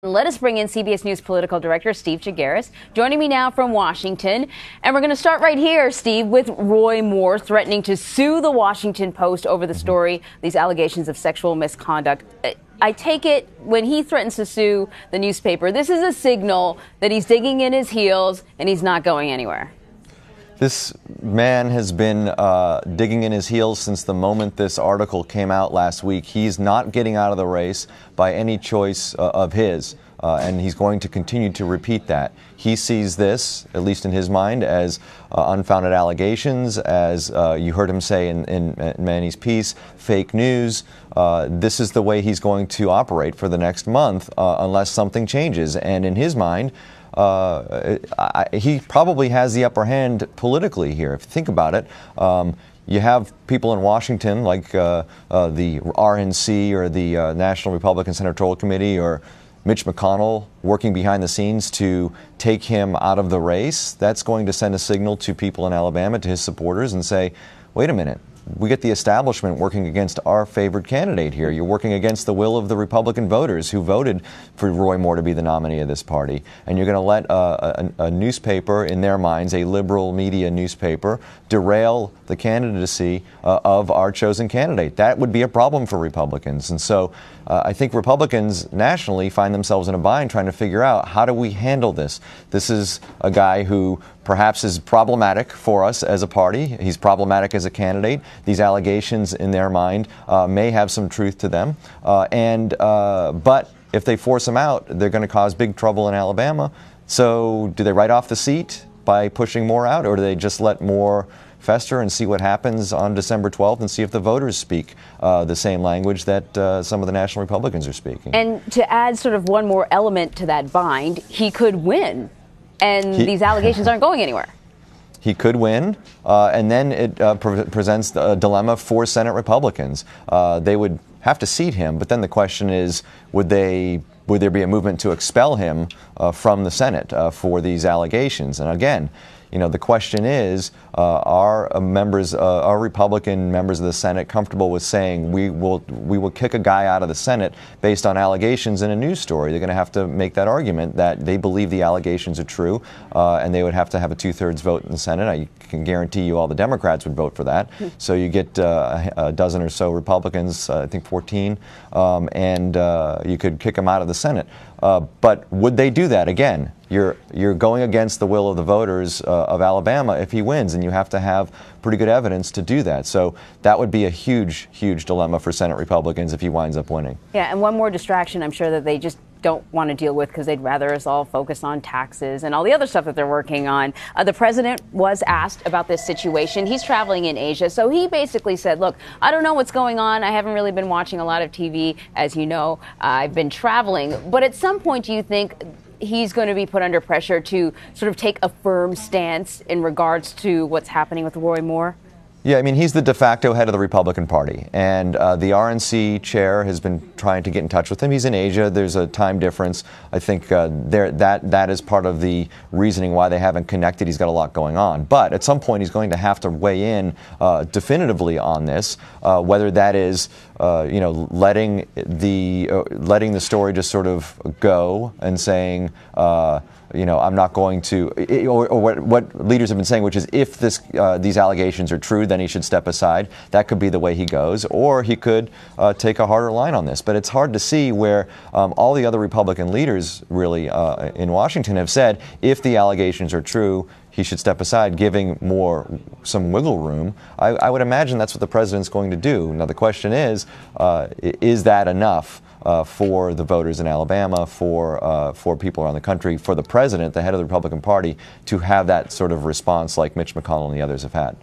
Let us bring in CBS News political director Steve Chaggaris, joining me now from Washington. And we're going to start right here, Steve, with Roy Moore threatening to sue the Washington Post over the story, these allegations of sexual misconduct. I take it when he threatens to sue the newspaper, this is a signal that he's digging in his heels and he's not going anywhere. This man has been digging in his heels since the moment this article came out last week. He's not getting out of the race by any choice of his, and he's going to continue to repeat that. He sees this, at least in his mind, as unfounded allegations, as you heard him say in Manny's piece, fake news. This is the way he's going to operate for the next month unless something changes. And in his mind, he probably has the upper hand politically here. If you think about it, you have people in Washington like the RNC or the National Republican Senatorial Committee or Mitch McConnell working behind the scenes to take him out of the race. That's going to send a signal to people in Alabama, to his supporters, and say, wait a minute. We get the establishment working against our favorite candidate here. You're working against the will of the Republican voters who voted for Roy Moore to be the nominee of this party. And you're going to let a newspaper, in their minds, a liberal media newspaper, derail the candidacy of our chosen candidate. That would be a problem for Republicans. And so I think Republicans nationally find themselves in a bind trying to figure out, how do we handle this? This is a guy who perhaps is problematic for us as a party. He's problematic as a candidate. These allegations, in their mind, may have some truth to them. But if they force him out, they're going to cause big trouble in Alabama. So do they write off the seat by pushing Moore out, or do they just let Moore fester and see what happens on December 12th and see if the voters speak the same language that some of the national Republicans are speaking? And to add sort of one more element to that bind, he could win, and these allegations aren't going anywhere. He could win, and then it presents a dilemma for Senate Republicans. They would have to seat him, but then the question is, would there be a movement to expel him from the Senate for these allegations? And again, you know, the question is, are Republican members of the Senate comfortable with saying we will kick a guy out of the Senate based on allegations in a news story? They're going to have to make that argument that they believe the allegations are true, and they would have to have a 2/3 vote in the Senate. I can guarantee you all the Democrats would vote for that. So you get a dozen or so Republicans, I think 14, and you could kick them out of the Senate. But would they do that? Again, you're going against the will of the voters of Alabama if he wins, and you have to have pretty good evidence to do that. So that would be a huge, huge dilemma for Senate Republicans if he winds up winning. Yeah, and one more distraction I'm sure that they just don't want to deal with, because they'd rather us all focus on taxes and all the other stuff that they're working on. The president was asked about this situation. He's traveling in Asia, so he basically said, look, I don't know what's going on. I haven't really been watching a lot of TV. As you know, I've been traveling. But at some point, do you think he's going to be put under pressure to sort of take a firm stance in regards to what's happening with Roy Moore? Yeah, I mean, he's the de facto head of the Republican Party, and the RNC chair has been trying to get in touch with him. He's in Asia. There's a time difference. I think that is part of the reasoning why they haven't connected. He's got a lot going on. But at some point, he's going to have to weigh in definitively on this, whether that is letting the story just sort of go and saying, I'm not going to, or what leaders have been saying, which is if these allegations are true, then he should step aside. That could be the way he goes, or he could take a harder line on this. But it's hard to see where all the other Republican leaders really in Washington have said, if the allegations are true, he should step aside, giving Moore some wiggle room. I would imagine that's what the president's going to do. Now, the question is that enough for the voters in Alabama, for people around the country, for the president, the head of the Republican Party, to have that sort of response like Mitch McConnell and the others have had?